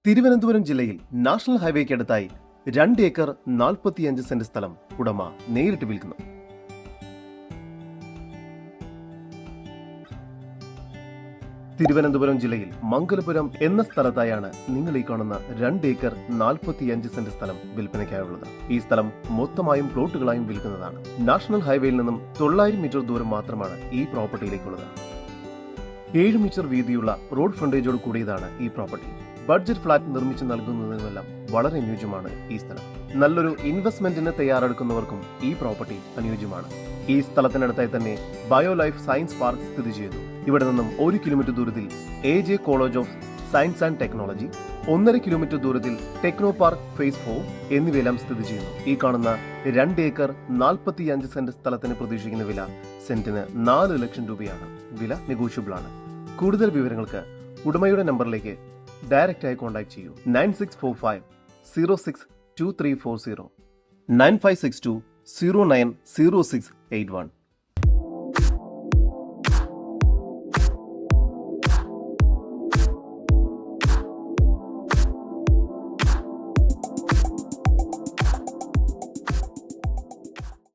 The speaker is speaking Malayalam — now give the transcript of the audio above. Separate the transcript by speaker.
Speaker 1: തിരുവനന്തപുരം ജില്ലയിൽ നാഷണൽ ഹൈവേക്കടുത്തായി 2 ഏക്കർ 45 സെന്റ് സ്ഥലം ഉടമ നേരിട്ട് വിൽക്കുന്നു. തിരുവനന്തപുരം ജില്ലയിൽ മംഗലപുരം എന്ന സ്ഥലത്തായാണ് നിങ്ങൾ ഈ കാണുന്ന 2 ഏക്കർ 45 സെന്റ് സ്ഥലം വിൽപ്പനയ്ക്കായുള്ളത്. ഈ സ്ഥലം മൊത്തമായും പ്ലോട്ടുകളായും വിൽക്കുന്നതാണ്. നാഷണൽ ഹൈവേയിൽ നിന്നും 900 മീറ്റർ ദൂരം മാത്രമാണ് ഈ പ്രോപ്പർട്ടിയിലേക്കുള്ളത്. 7 മീറ്റർ വീതിയുള്ള റോഡ് ഫ്രണ്ടേജോട് കൂടിയതാണ് ഈ പ്രോപ്പർട്ടി. ബഡ്ജറ്റ് ഫ്ലാറ്റ് നിർമ്മിച്ചു നൽകുന്നതിനുമെല്ലാം വളരെ അനുയോജ്യമാണ് ഈ സ്ഥലം. നല്ലൊരു ഇൻവെസ്റ്റ്മെന്റിന് തയ്യാറെടുക്കുന്നവർക്കും ഈ പ്രോപ്പർട്ടി അനുയോജ്യമാണ്. ഈ സ്ഥലത്തിനടുത്തായി തന്നെ ബയോലൈഫ് സയൻസ് പാർക്ക് സ്ഥിതി ചെയ്യുന്നു. ഇവിടെ നിന്നും 1 കിലോമീറ്റർ ദൂരത്തിൽ AJ college of science and technology, 1.5 kilometre ദൂരത്തിൽ ടെക്നോ പാർക്ക് ഫേസ് 4 എന്നിവയെല്ലാം സ്ഥിതി ചെയ്യുന്നു. ഈ കാണുന്ന 2 ഏക്കർ 45 സെന്റ് സ്ഥലത്തിന് പ്രതീക്ഷിക്കുന്ന വില സെന്റിന് 4 ലക്ഷം രൂപയാണ്. വില നെഗോഷ്യബിൾ ആണ്. കൂടുതൽ വിവരങ്ങൾക്ക് ഉടമയുടെ നമ്പറിലേക്ക് ഡയറക്റ്റായി കോൺടാക്ട് ചെയ്യൂ. 9645 062340 9562 090681.